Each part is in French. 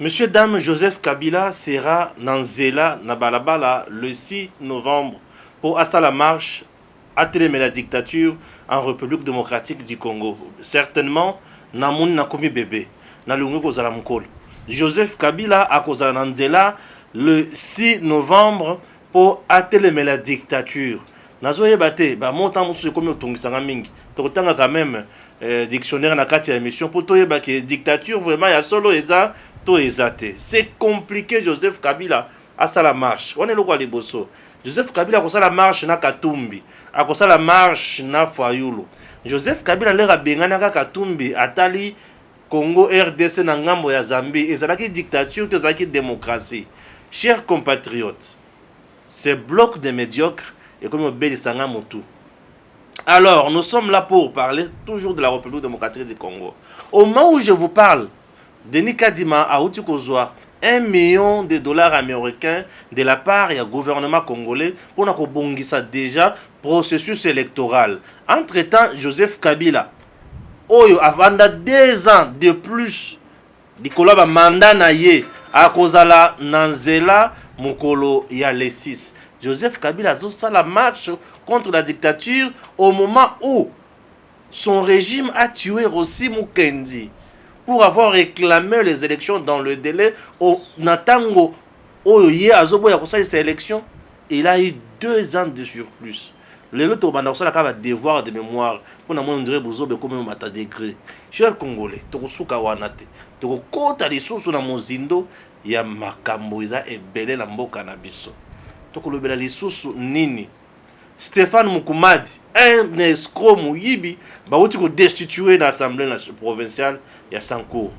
Monsieur Dame Joseph Kabila sera dans Zela, na Balabala, le 6 novembre pour à la marche à télémer la dictature en République démocratique du Congo. Certainement, Namoun n'a commis bébé. Na lungu kozala mukolo. Joseph Kabila a kozala dans Zela le 6 novembre pour à télémer la dictature. Nazoye bate, ba montant musu komi otongisanga mingi. Tokotanga quand même dictionnaire na kati ya émission pour toyeba que dictature vraiment ya solo eza to ezate. C'est compliqué Joseph Kabila à ça la marche. On est le quoi les bosso. Joseph Kabila a la marche na Katumbi, a la marche na Fayulu. Joseph Kabila lera bengana ka Katumbi atali Congo RDC na ngambo ya Zambie ezalaki dictature to ezalaki démocratie. Chers compatriotes, ces blocs de médiocres et comme Obéli Sanga Motu. Alors, nous sommes là pour parler toujours de la République démocratique du Congo. Au moment où je vous parle, Denis Kadima a reçu 1 million de dollars américains de la part du gouvernement congolais pour nous déjà processus électoral. Entre-temps, Joseph Kabila, avant 2 ans de plus, Nicolas a mandat naye à Kozala Nanzela Mokolo ya les 6. Joseph Kabila a la marche contre la dictature au moment où son régime a tué Rossi Mukendi pour avoir réclamé les élections dans le délai au Natango Oye Azobo ya kosa ces élections. Il a eu 2 ans de surplus. Le lot au bandar ça a devoir de mémoire pour na mondre bozobe comme mata degré. Chers Congolais, to suka wanate. To kota lisusu na mozindo ya makambo iza ebele na mboka na biso. To kolobela lisusu nini? Stéphane Mukumadi, un escroc Mouyibi, bauti ko destitué dans l'Assemblée provinciale ya Sankour.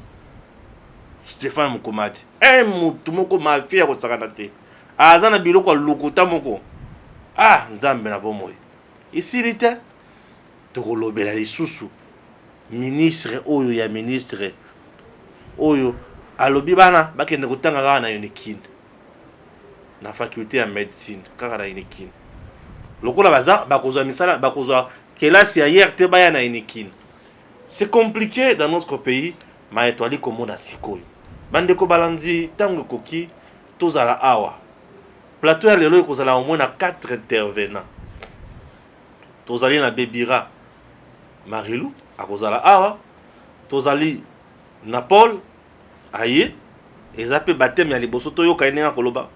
Stéphane Mukumadi, un mutumoko mafia ko tsakanate. Azana biloko lukuta moko. Ah, nzambe na bomoi. Ici lita to kolobela lisusu ministre oyo ya ministre oyo alobi bana bakende kotanga kaka na Unikin na faculté ya médecine kaka na Unikin. Lokola baza bakozwa misala bakozwa kelasi ya hier te baya na Unikin. C'est compliqué dans notre pays ma étoile komona sikoyo. Bande ko balandi tango koki tozala awa. Plateau ya lelo ekozala au moins na 4 intervenants. Tozali na Bebira Marilou akozala awa. Tozali na Paul aye ezape batem ya liboso toyo kainenga koloba.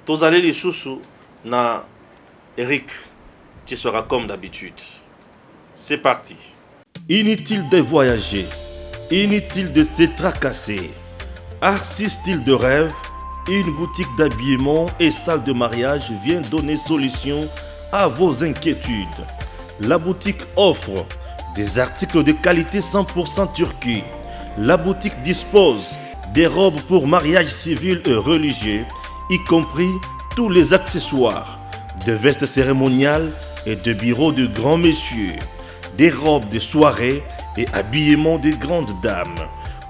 Tozali lisusu na Eric, tu seras comme d'habitude. C'est parti. Inutile de voyager, inutile de se tracasser. Arcis Style de Rêve, une boutique d'habillement et salle de mariage vient donner solution à vos inquiétudes. La boutique offre des articles de qualité 100% turquie. La boutique dispose des robes pour mariage civil et religieux, y compris tous les accessoires, de vestes cérémoniales et de bureaux de grands messieurs, des robes de soirée et habillements de grandes dames,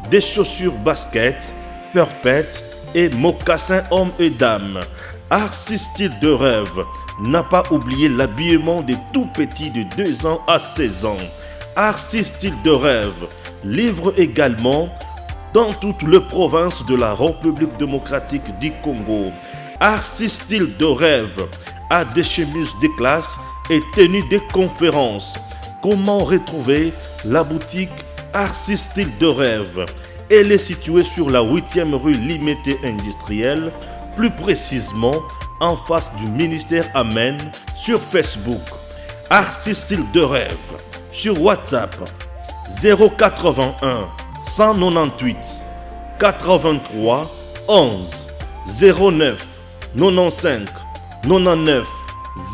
des chaussures basket, perpètes et mocassins hommes et dames. Arcis Style de Rêve n'a pas oublié l'habillement des tout petits de 2 ans à 16 ans. Arcis Style de Rêve livre également dans toutes les provinces de la République démocratique du Congo. Arcis Style de Rêve a des chemises de classe et tenues de conférences. Comment retrouver la boutique Arcis Style de Rêve? Elle est située sur la 8e rue Limité Industrielle, plus précisément en face du ministère Amen, sur Facebook. Arcis Style de Rêve, sur WhatsApp 081 198 83 11 09 95 99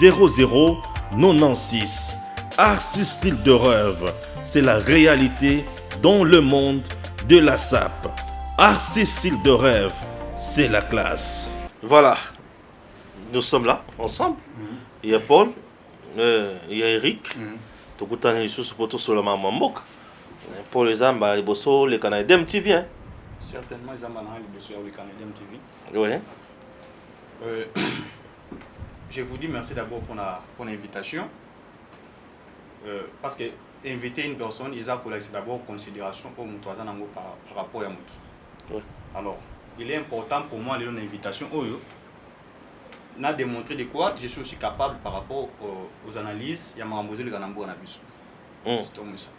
00 96. Arcis Style de Rêve, c'est la réalité dans le monde de la SAP. Arcis Style de Rêve, c'est la classe. Voilà, nous sommes là ensemble. Il y a Paul, il y a Eric. Tokutani lisusu poto sur la maman mboka. Paul Zamba les bosso les Canadiens TV. Certainement ils ont les bosso les Canadiens TV. Oui. Je vous dis merci d'abord pour l'invitation. Parce que inviter une personne, ils ont d'abord considération pour par rapport à Moutou. Alors, il est important pour moi, une invitation, n'a démontré de quoi je suis aussi capable par rapport aux analyses. Il y a Marambouzé le Ganambo en abus. C'est comme ça.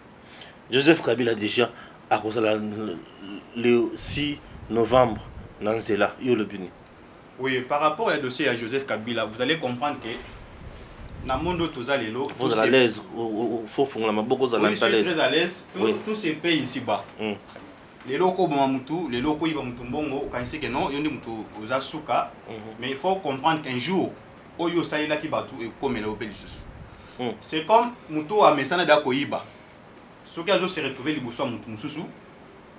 Joseph Kabila déjà, à cause le 6 novembre, dans Zela, le Bini. Oui, par rapport au dossier à Joseph Kabila, vous allez comprendre que dans le monde où vous allez là, vous êtes à l'aise, il faut faire la main, vous êtes très à l'aise, tous ces pays ici-bas. Les locaux les locaux ils vont bongo quand c'est que non yondi mutu uzasuka mais il faut comprendre qu'un jour oyo saïla qui batu et comme le opé c'est comme mutu a mesana da koiba ce qui a se retrouver liboso mutu mususu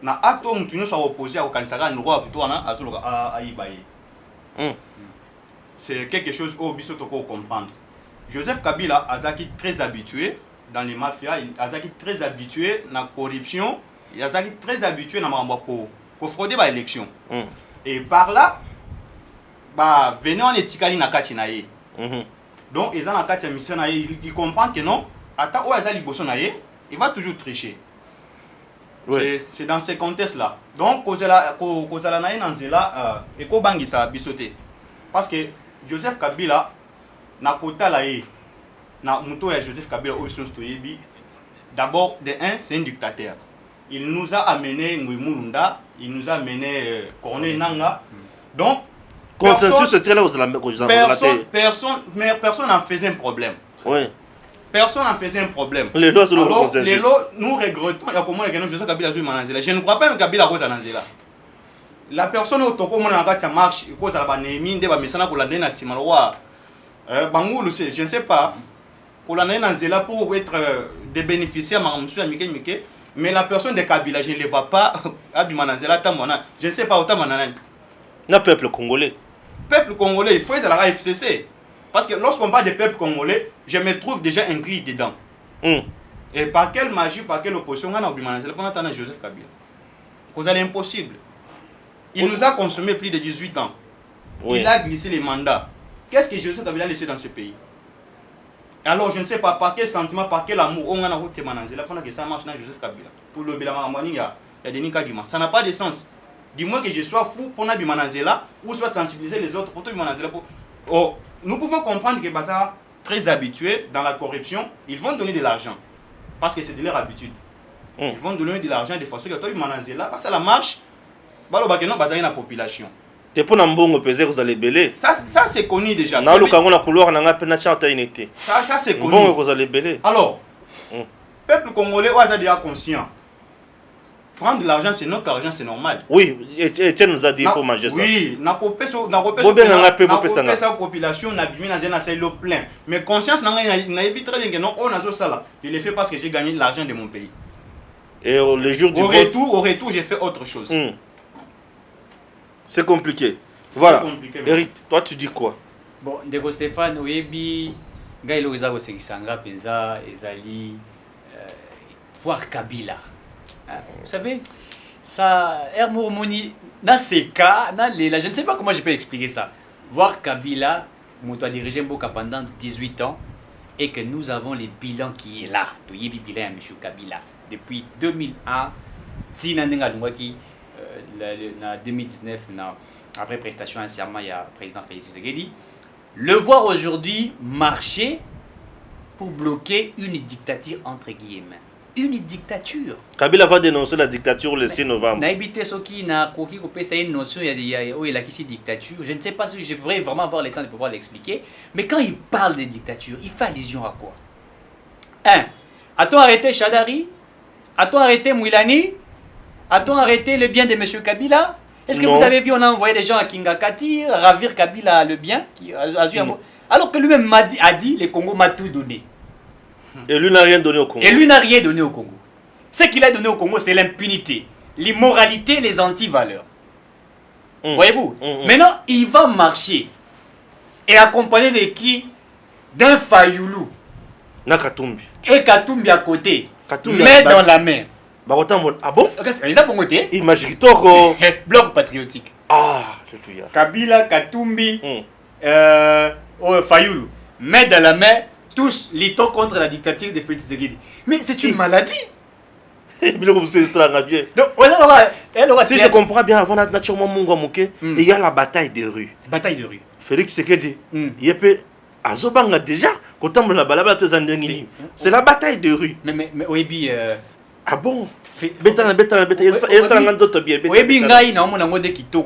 na ato mutu no soit opposé au kanisaka ndro mutu wana azoloka a ibaye c'est quelque chose au biso toko comprendre. Joseph Kabila azaki très habitué dans les mafias, azaki très habitué dans la corruption. Il a très habitué à frauder l'élection. Et par là, venez en étikali na kati na ye. Donc, ils ont la kati mission na ye, il comprend que non, ata o azali bosso na ye, il va toujours tricher. C'est dans ces contextes-là. Donc, kozala na ye nanzela et ko bangisa bisoté. Parce que Joseph Kabila na kota la ye, na muto ya Joseph Kabila o biso stoyebi. D'abord, de un, c'est un dictateur. Il nous a amené Ngouimulunda, il nous a amené Corneille Nanga. Donc, personne n'en faisait un problème. Oui. Personne n'en faisait un problème. Les lois sont le alors, consensus. Les lois, nous regrettons. Je ne crois pas que Kabila a Nanzela. La personne au Toko marche, cause à la Banémine, des Bamessana pour la Nena Simaloa. Bangoulou, je ne sais pas. Pour la Nena Nanzela pour être des bénéficiaires, Mike. Mais la personne de Kabila, je ne les vois pas. Je ne sais pas autant. Le peuple congolais. Peuple congolais, il faut être à la FCC. Parce que lorsqu'on parle de peuple congolais, je me trouve déjà inclus dedans. Et par quelle magie, par quelle opposition, on a oublié Joseph Kabila. Cause elle est impossible. Il nous a consommé plus de 18 ans. Il a glissé les mandats. Qu'est-ce que Joseph Kabila a laissé dans ce pays? Alors, je ne sais pas par quel sentiment, par quel amour, on a voté Manazela pendant que ça marche dans Joseph Kabila. Pour le Bilamamani, il y a des Nikadima. Ça n'a pas de sens. Dis-moi que je sois fou pour Nabi Manazela ou soit sensibiliser les autres pour tout Manazela. Oh, nous pouvons comprendre que Baza, très habitués dans la corruption, ils vont donner de l'argent. Parce que c'est de leur habitude. Ils vont donner de l'argent de façon que toi, Manazela, parce que la marche, Baza est la population. C'est pour Nambongo peser vous allez belé. Ça c'est connu déjà. Na lukango na couloir na ngapena chanta inete. Ça c'est connu. Bongo vous allez belé. Alors, peuple congolais oza déjà conscient. Prendre de l'argent c'est notre argent, c'est normal. Oui, Etienne nous a dit il faut manger ça. Oui, na kopeso la population na bimi na zena selo plein. Mais conscience na évite très bien que non on a tout ça là. Je l'ai fait parce que j'ai gagné l'argent de mon pays. Et le jour du au retour, j'ai fait autre chose. C'est compliqué. Voilà. Eric, toi tu dis quoi? Bon, Ndeko Stéphane, oyebi gailo eza ko sekisanga penza ezali voir Kabila. Vous savez, ça Hermormoni dans ces cas, je ne sais pas comment je peux expliquer ça. Voir Kabila, moto a dirigé Mboka pendant 18 ans et que nous avons le bilan qui est là. Oyebi bilan à monsieur Kabila depuis 2001 Zinanenga Lungwaki en 2019, après prestation un serment, il y a le président Félix Tshisekedi. Le voir aujourd'hui marcher pour bloquer une dictature entre guillemets. Une dictature. Kabila va dénoncer la dictature le 6 novembre. Je ne sais pas si je devrais vraiment avoir le temps de pouvoir l'expliquer. Mais quand il parle de dictature, il fait allusion à quoi? 1. A-t-on arrêté Chadari? A-t-on arrêté Mouilani? A-t-on arrêté le bien de M. Kabila? Est-ce que vous avez vu, on a envoyé des gens à Kingakati, ravir Kabila le bien alors que lui-même a dit, le Congo m'a tout donné. Et lui n'a rien donné au Congo. Et lui n'a rien donné au Congo. Ce qu'il a donné au Congo, c'est l'impunité, l'immoralité, les anti-valeurs. Voyez-vous? Maintenant, il va marcher et accompagné de qui? D'un Fayoulou. Nakatumbi. Et Katumbi à côté. Katumbi main dans la main. Ah bon? Imagine Bloc patriotique. Ah, Kabila, Katumbi, Fayoulou. Main dans la main, tous luttons contre la dictature de Félix Tshisekedi. Mais c'est une maladie. Donc, si je comprends bien, avant naturellement Mungo Mouké, il y a la bataille des rues. Bataille de rue. Félix Sekedi, il y a Azobanga déjà, quand on la balaba, c'est la bataille de rue. Mais Oebi. Ah bon?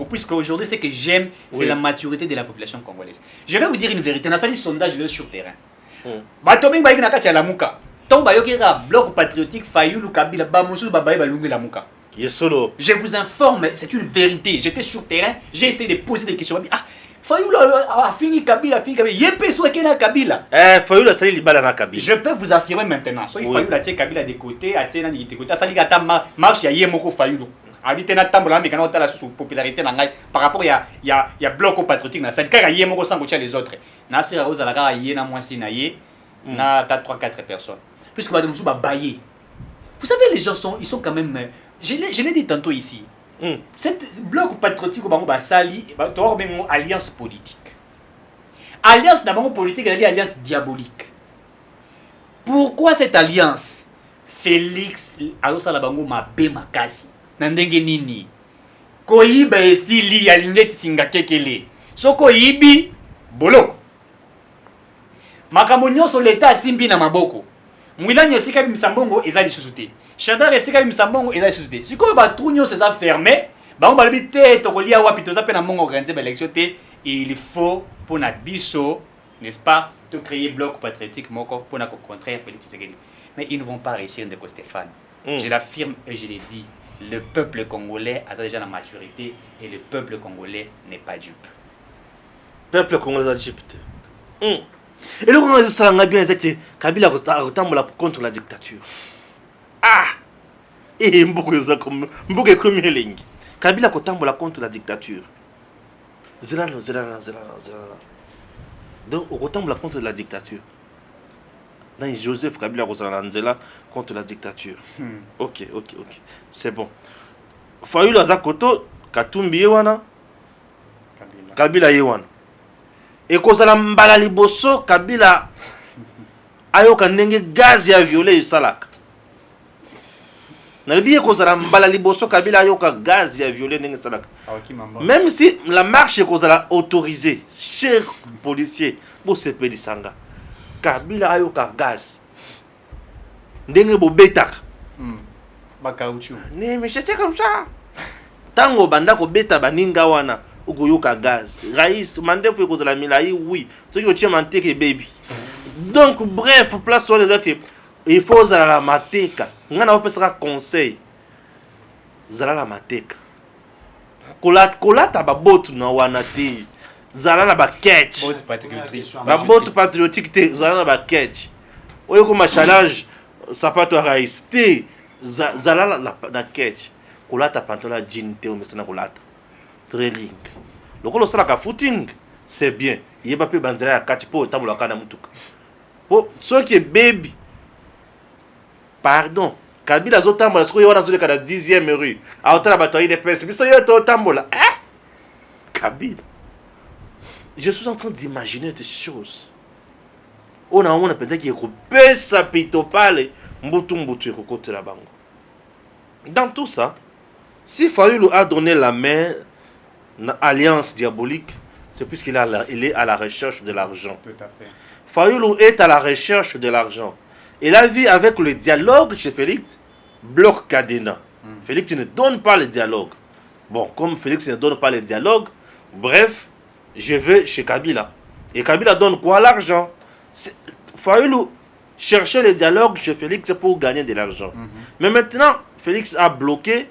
Puisque aujourd'hui, ce que j'aime, c'est la maturité de la population congolaise. Je vais vous dire une vérité. On a fait des sondages sur le terrain. Batoming Baïk Nakati à la Mouka. Tomba Yokira, bloc patriotique, Fayoulou Kabila, Bamoussou, Babaï, Balungu, la Mouka. Je vous informe, c'est une vérité. J'étais sur le terrain, j'ai essayé de poser des questions. Ah, Fayoulou a fini Kabila, Yepé Souakena Kabila. Fayoulou a sali Libala na Kabila. Je peux vous affirmer maintenant. Soit Fayoulou a tiré Kabila de côté, a tiré Nani de côté. Ça dit qu'à marche, il y a Yemoko Fayoulou. A dit Tena Tambola, mais quand on a la sous-popularité par rapport il y a bloc patriotique. Ça dit qu'il y a Yemoko sans goûter les autres. Nasser Rose à la gare, Yena Mouassi Naye, na 3-4 personnes. Puisque Madame Zouba baillé. Vous savez, les gens ils sont quand même. Je l'ai dit tantôt ici. Cette bloc patriotique, Sali, une alliance politique. Alliance d'abord politique, elle est alliance diabolique. Pourquoi cette alliance? Félix Alosalabango Mabe Makasi. Nandenge Nini. Koyiba esili alingeti singakekele. Soko yibi boloko. Makambo nyonso l'État asimbi na maboko. Mwilanya esika bimsambongo ezali susute. Chadar esika bimsambongo ezali susute. Sikoyo ba trou nyonso eza fermé, bango balobi te tokolia wapi toza pe na mongo organiser ba élection te, il faut pour na biso, n'est-ce pas, de créer bloc patriotique moko pour na contrer Félix Tshisekedi. Mais ils ne vont pas réussir Ndeko Stéphane. Je l'affirme et je l'ai dit, le peuple congolais a déjà la maturité et le peuple congolais n'est pas dupe. Peuple congolais a dupe. Et le Congo a bien dit que Kabila a contre la dictature. Ah! Et Mbouke comme Lingi. Kabila a contre la dictature. Zélana. Donc, on a contre la dictature. Dans Joseph Kabila a contre la dictature. Ok. C'est bon. Fayoulou Azakoto, Katumbi Yewana, Kabila Yewana. Et kozala mbala liboso Kabila ayoka ndenge gaz ya violet salaka. Na liye kozala mbala liboso Kabila ayoka gaz ya violet ndenge salaka. Même si la marche kozala autorisée, cher policier, pour se pédisanga. Kabila ayoka gaz. Ndenge bobetaka. Bakaouchou. Mais c'est comme ça. Tango banda ko beta baninga wana. Ugoyoka gaz. Raïs, mandef ko la milai oui. Ce qui tient manteke baby. Donc bref, place sur les autres. Il faut la mateka. Ngana opesera conseil. Zala la mateka. Kolata ba botu na wana te. Zala na ba catch. Ba botu patriotique te, zala na ba catch. Oyo ko ma challenge sapato raïs te. Zala na catch. Kolata pantola jean te o mesana kolata. Trailing. Le colo sera footing, c'est bien. Il n'y a pas pu banzera à 4 pour tabula kana mutuka. Pour ceux qui est baby. Pardon. Kabila zotambola, ce qu'on y a dans la 10e rue. À hauteur de la bataille des pèses. Puis ça y est tambola. Kabila. Je suis en train d'imaginer des choses. On a peut-être qu'il y a coupé sa pito pale. Mbutu et côté la bango. Dans tout ça, si Fayoulou a donné la main. Alliance diabolique, c'est puisqu'il est à la recherche de l'argent. Tout à fait. Fayoulou est à la recherche de l'argent. Il a vu avec le dialogue chez Félix, bloc Kadena. Félix ne donne pas le dialogue. Bon, comme Félix ne donne pas le dialogue, bref, je vais chez Kabila. Et Kabila donne quoi? L'argent. Fayoulou cherchait le dialogue chez Félix pour gagner de l'argent. Mais maintenant, Félix a bloqué.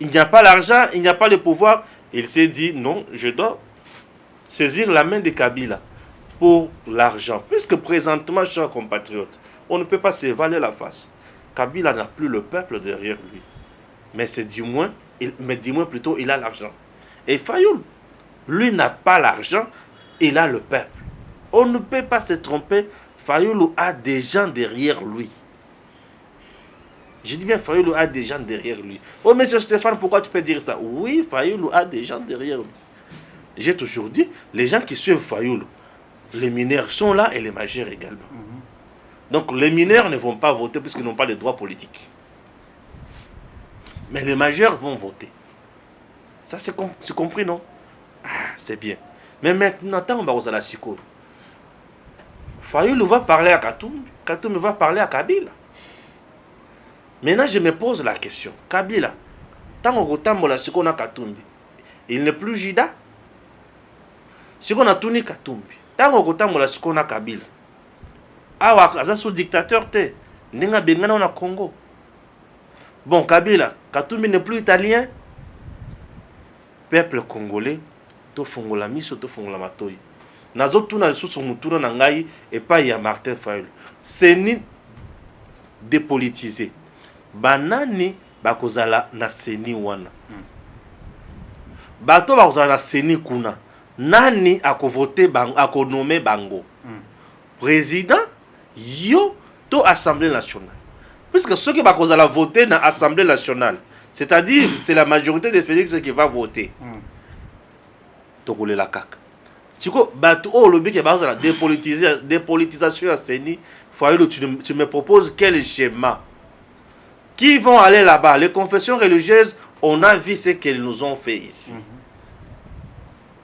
Il n'y a pas l'argent, il n'y a pas le pouvoir. Il s'est dit, non, je dois saisir la main de Kabila pour l'argent. Puisque présentement, chers compatriotes, on ne peut pas se valer la face. Kabila n'a plus le peuple derrière lui. Mais du moins plutôt, il a l'argent. Et Fayoulou, lui n'a pas l'argent, il a le peuple. On ne peut pas se tromper, Fayoulou a des gens derrière lui. Je dis bien, Fayoulou a des gens derrière lui. Oh, monsieur Stéphane, pourquoi tu peux dire ça? Oui, Fayoulou a des gens derrière lui. J'ai toujours dit, les gens qui suivent Fayoulou, les mineurs sont là et les majeurs également. Donc, les mineurs ne vont pas voter puisqu'ils n'ont pas de droits politiques. Mais les majeurs vont voter. Ça, c'est compris, non? Ah, c'est bien. Mais maintenant, tant on va aux Alasiko. Fayoulou va parler à Katumbi. Katumbi va parler à Kabila. Maintenant, je me pose la question. Kabila, tant on retombe la Siko na Katumbi, il n'est plus Jida. Siko na Tuni Katumbi. Tant on retombe la Siko na Kabila. Ah, ouais, sous dictateur, te. Nenga bengana na Congo. Bon, Kabila, Katumbi n'est plus italien. Peuple congolais, to fongola miso, to fongola matoi. Nazo tuna le sous mutura na ngai et pas ya Martin Fayulu. C'est ni dépolitisé. Banani bakozala na seni wana. Bato bakozala na seni kuna. Nani akovote bango, akonome bango. Président, yo to Assemblée nationale. Puisque ceux qui bakozala voter na Assemblée nationale, c'est-à-dire c'est la majorité de Félix qui va voter. Tokole la kaka. Siko bato o lobi ke bazala dépolitisation à Seni, Fayulu, tu me proposes quel schéma? Qui vont aller là-bas? Les confessions religieuses, on a vu ce qu'elles nous ont fait ici.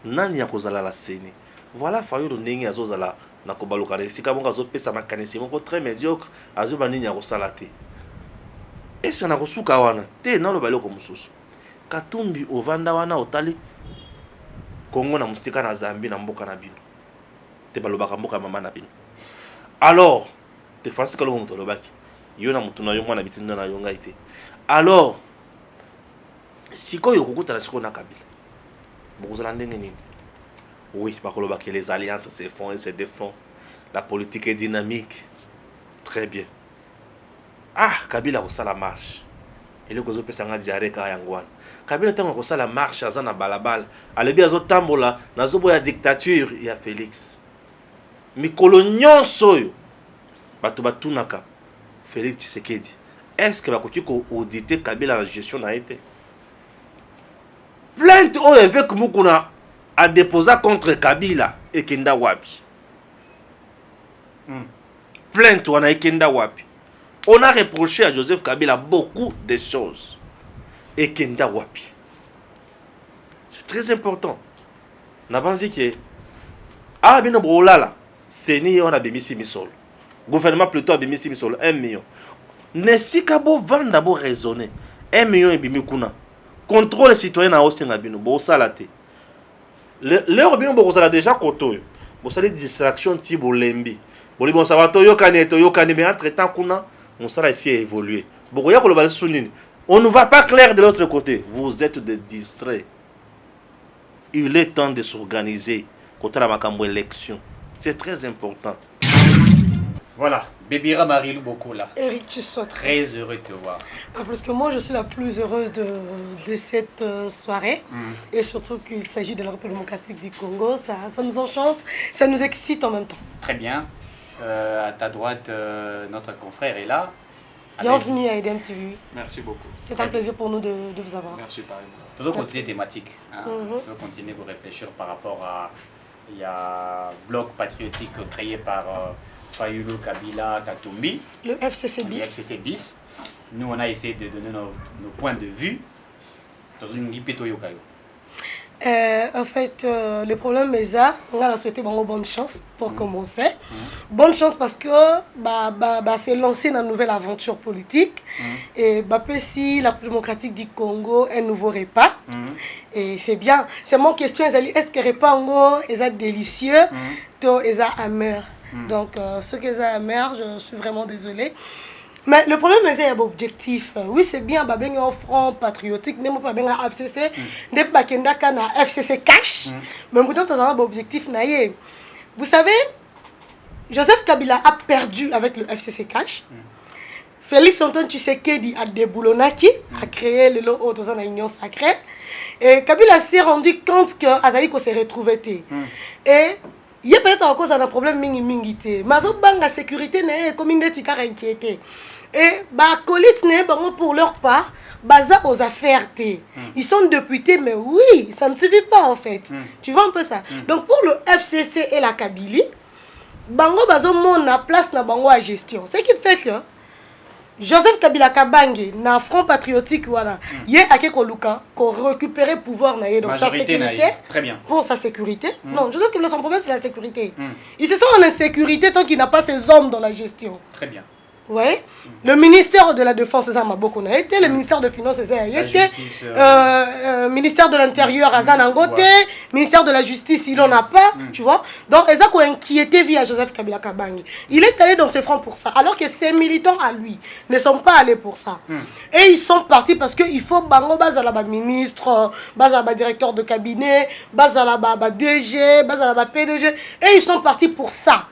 Nani yakozala la Seni. Voilà Fayulu ndenge azozala na kobalukana. Sika bonga azopesa makanisi moko très médiocre, azoba nini yakosala te. Est-ce qu'on a reçu Kawana? Te na lo baloko mususu. Katumbi ovanda wana otali Congo na musika na Zambie na mboka na bino. Te balobaka mboka mama na bino. Alors, te fansi ka lo muto lobaki. Yo na mutu na yo mwana bitinda na yo ngai te. Alors, sikoyo kokuta na siko na Kabila. Bokozala ndenge nini? Oui, bakolobaki les alliances se font et se défont. La politique est dynamique. Très bien. Ah, Kabila kosala marche. Ele kozo pesa nga diare ka yangwana. Kabila tango kosala marche azana balabala. Alebi azo tambola nazo boya dictature ya Félix. Mikolo nyonso yo. Bato batunaka Félix Tshisekedi. Est-ce que bakoki ko auditer Kabila la gestion na été? Plainte au évêque Mukuna a déposé contre Kabila et Kenda Wapi. Plainte wana Kenda Wapi. On a reproché à Joseph Kabila beaucoup de choses. Et Kenda Wapi. C'est très important. N'a pas dit que ah bien bolala, c'est ni on a bimisi misol. Gouvernement plutôt a bimisi misol 1 million. Ne si kabo vendre d'abord raisonner. 1 million et bimi kuna. Contrôle citoyen na osenga bino bo salate. Leur bien bo sala déjà kotoyo. Bo sala distraction ti bo lembi. Bo bon ça va to yokane mais entre temps kuna on sera ici à évoluer. On ne va pas clair de l'autre côté. Vous êtes des distraits. Il est temps de s'organiser contre la élection. C'est très important. Voilà, Bébira Marilou Bokola. Eric, tu sois très heureux de te voir. Parce que moi, je suis la plus heureuse de cette soirée. Et surtout qu'il s'agit de la République démocratique du Congo. Ça nous enchante, ça nous excite en même temps. Très bien. À ta droite, notre confrère est là. Bienvenue à EDM TV. Merci beaucoup. C'est un plaisir pour nous de vous avoir. Merci pareil. Toujours continuer thématique. Hein? Toujours continuer pour réfléchir par rapport à... Il y a un bloc patriotique créé par Fayulu, Kabila, Katumbi. Le FCC bis. Le FCC bis. Nous, on a essayé de donner nos points de vue dans une guipéto yokayo. En fait, le problème est ça. On a souhaité bonne chance pour commencer. Bonne chance parce que c'est lancé dans une nouvelle aventure politique. Et si la République démocratique du Congo un nouveau repas. Et c'est bien. C'est mon question. Est-ce que le repas est délicieux ou est amer? Donc, ce qui est amer, je suis vraiment désolée. Mais le problème, c'est qu'il y a un objectif. Oui, c'est bien, il y a un front patriotique, il y a un FCC, il y a un FCC cash, mais il y a un objectif. Vous savez, Joseph Kabila a perdu avec le FCC cash. Félix Antoine Tshisekedi a déboulonnaki, a créé le lot dans une union sacrée. Et Kabila s'est rendu compte que Azaliko s'est retrouvé. Et il y a peut-être encore un problème mingi. Mais la sécurité n'est comme une inquiété. Et pour leur part, baza aux affaires. Ils sont députés, mais oui, ça ne suffit pas en fait. Tu vois un peu ça. Donc pour le FCC et la Kabylie, bango bazo mon place na bango à gestion. Ce qui fait que Joseph Kabila Kabange na Front Patriotique voilà yé ake koluka ko récupérer pouvoir na yé donc sa sécurité très bien pour sa sécurité non Joseph Kabila son problème c'est la sécurité il se sent en insécurité tant qu'il n'a pas ses hommes dans la gestion très bien ouais le ministère de la défense c'est ça Maboko na été le ministère de finances c'est ça été ministère de l'intérieur Azan Angote ministère de la justice il en a pas tu vois donc ils ont inquiété via Joseph Kabila Kabange il est allé dans ses fronts pour ça alors que ses militants à lui ne sont pas allés pour ça et ils sont partis parce que il faut bango bazala ba ministre bazala ba directeur de cabinet bazala ba DG bazala ba PDG et ils sont partis pour ça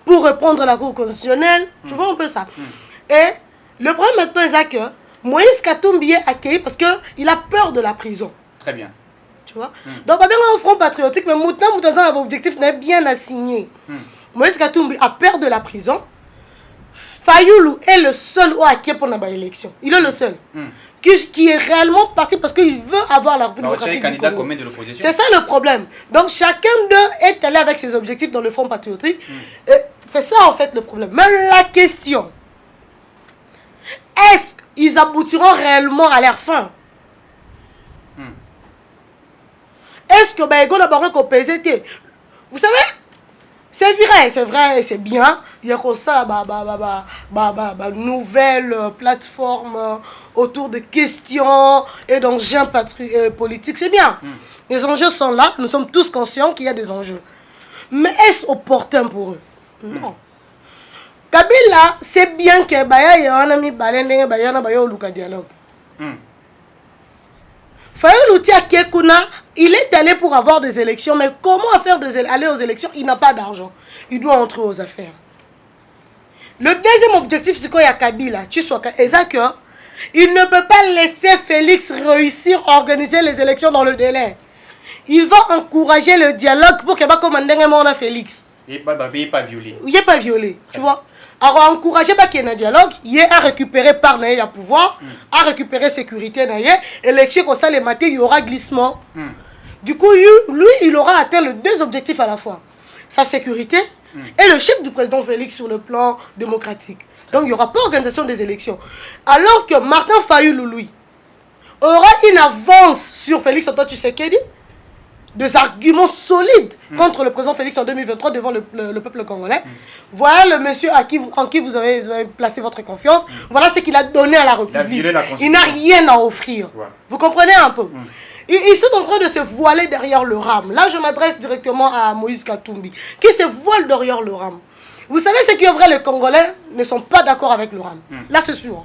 pour répondre à la Cour constitutionnelle tu vois un peu ça et le problème maintenant c'est que Moïse Katumbi est accueilli parce qu'il a peur de la prison. Très bien. Tu vois donc, bien au Front Patriotique, mais maintenant, l'objectif n'est bien assigné. Moïse Katumbi a peur de la prison. Fayoulou est le seul au accueilli pour l'élection. Il est le seul. Qui est réellement parti parce qu'il veut avoir la République démocratique du Congo. C'est ça le problème. Donc chacun d'eux est allé avec ses objectifs dans le Front Patriotique. C'est ça en fait le problème. Mais la question, est-ce qu'ils aboutiront réellement à leur fin? Est-ce que vous savez, c'est vrai, c'est bien. Il y a comme ça, nouvelle plateforme autour de questions et d'enjeux politiques. C'est bien. Les enjeux sont là. Nous sommes tous conscients qu'il y a des enjeux. Mais est-ce opportun pour eux? Non. Kabila, c'est bien que dialogue. Il est allé pour avoir des élections, mais comment aller aux élections? Il n'a pas d'argent. Il doit entrer aux affaires. Le deuxième objectif, c'est qu'il y a Kabila. Il ne peut pas laisser Félix réussir à organiser les élections dans le délai. Il va encourager le dialogue pour qu'il y ait Félix. Il n'est pas violé. Il n'est pas violé, tu vois. Alors, encourager qu'il y ait un dialogue, il est à récupérer par le pouvoir, à récupérer sécurité, élection comme ça, les matins, il y aura glissement. Du coup, lui, il aura atteint les deux objectifs à la fois. Sa sécurité et le chef du président Félix sur le plan démocratique. Donc, il n'y aura pas organisation des élections. Alors que Martin Fayoulou, lui, aura une avance sur Félix Antoine Tshisekedi, des arguments solides contre le président Félix en 2023 devant le peuple congolais. Voilà le monsieur en qui vous avez placé votre confiance. Voilà ce qu'il a donné à la République. Il n'a rien à offrir. Ouais. Vous comprenez un peu? Ils sont en train de se voiler derrière le rame. Là, je m'adresse directement à Moïse Katumbi, qui se voile derrière le rame. Vous savez ce qui est vrai, les Congolais ne sont pas d'accord avec le rame. Là, c'est sûr.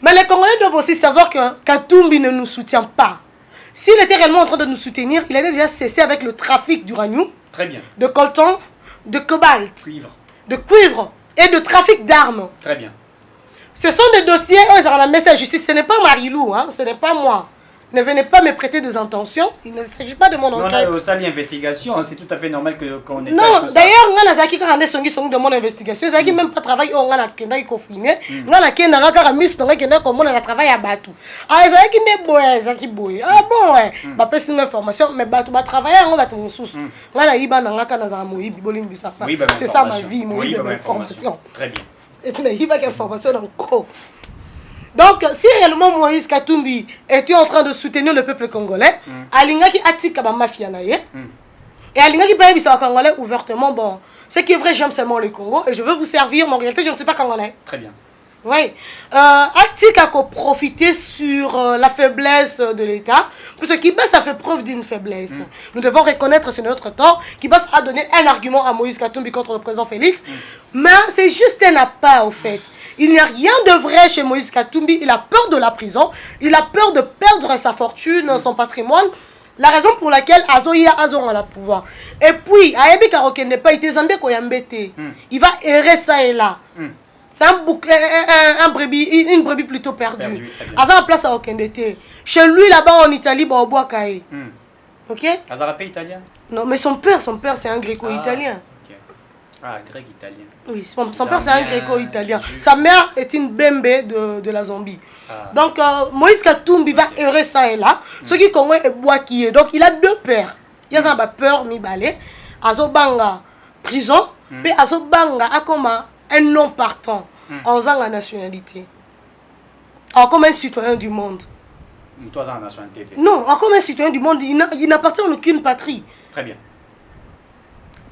Mais les Congolais doivent aussi savoir que Katumbi ne nous soutient pas. S'il était réellement en train de nous soutenir, il allait déjà cesser avec le trafic d'uranium, de coltan, de cobalt, de cuivre et de trafic d'armes. Très bien. Ce sont des dossiers, ils ont la messe à la justice. Ce n'est pas Marilou, hein, ce n'est pas moi. Ne venez pas me prêter des intentions. Il ne s'agit pas de mon enquête. Non, ça, l'investigation, c'est tout à fait normal qu'on ait. Non, d'ailleurs, on a Zaki quand on est de mon investigation. Zaki même pas travaillé, on a Kenda qui confiné. On a Kenda qui a mis sur Kenda comme on a travaillé à Batou. Ah, Zaki n'est boy, Zaki boy. Ah bon, ouais. Bah, pas une information, mais Batou va travailler, on va te sous. On a Iba Nanga dans Moïbi, Bolim Bissapa. C'est ça ma vie, Moïbi, information. Très bien. Et puis, il y a une information encore. Donc, si réellement Moïse Katumbi était en train de soutenir le peuple congolais, Alingaki Atika ba mafia naye, et Alingaki paye bisa congolais ouvertement, bon, ce qui est vrai, j'aime seulement le Congo et je veux vous servir, mais en réalité, je ne suis pas congolais. Très bien. Oui. Atika a profité sur la faiblesse de l'État, parce que Kibas a fait preuve d'une faiblesse. Nous devons reconnaître, c'est notre tort. Kibas a donné un argument à Moïse Katumbi contre le président Félix, mais c'est juste un appât, au fait. Il n'y a rien de vrai chez Moïse Katumbi. Il a peur de la prison. Il a peur de perdre sa fortune, son patrimoine. La raison pour laquelle Azoïa Azon a le pouvoir. Et puis, Ayebi Karoke n'est pas été Zambé Koyambete. Il va errer ça et là. C'est une brebis plutôt perdue. Azan a place à Okendete. Chez lui, là-bas en Italie, bah, au Boakaï. Ok? Azan a italien? Non, mais son père c'est un gréco-italien. Ah, grec-italien. Oui, son père c'est un gréco-italien. Sa mère est une bembe de la Zambie. Donc, Moïse Katumbi va errer ça et là. Ce qui connaît est bois qui est. Donc, il a deux pères. Il y a un peur, mi balé. Azobanga, prison. Puis Azobanga a comme un non partant. en faisant la nationalité. Comme un citoyen du monde. Toi, en nationalité. Non, comme un citoyen du monde, il n'appartient à aucune patrie. Très bien.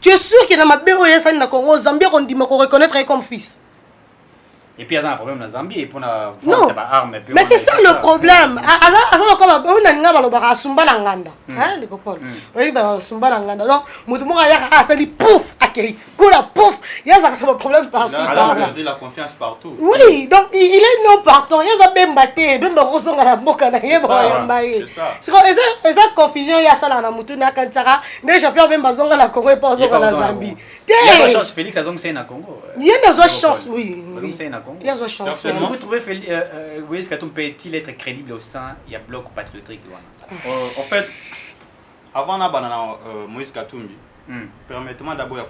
Tu es sûr que dans ma BOS, dans Congo, Zambie, on dit qu'on reconnaîtrait comme fils. Et puis, il y a un problème dans Zambie. Et puis, on a non, mais c'est ça le problème. De la confiance partout. Oui, donc il est non partant. Il y a même batté, même rosson à la boca. C'est ça. C'est ça confusion. Il y a ça dans la mouton à Kansara. Mais j'ai peur même bazon à la Congo et pas à la Zambie. Il y a une chance, Félix, à Zong na Congo. Il y a une chance, oui. Il y a une chance. Est-ce que vous trouvez Moïse Katumbi peut-il être crédible au sein il y a bloc patriotique? En fait, avant Moïse Katumbi, permettez-moi d'abord de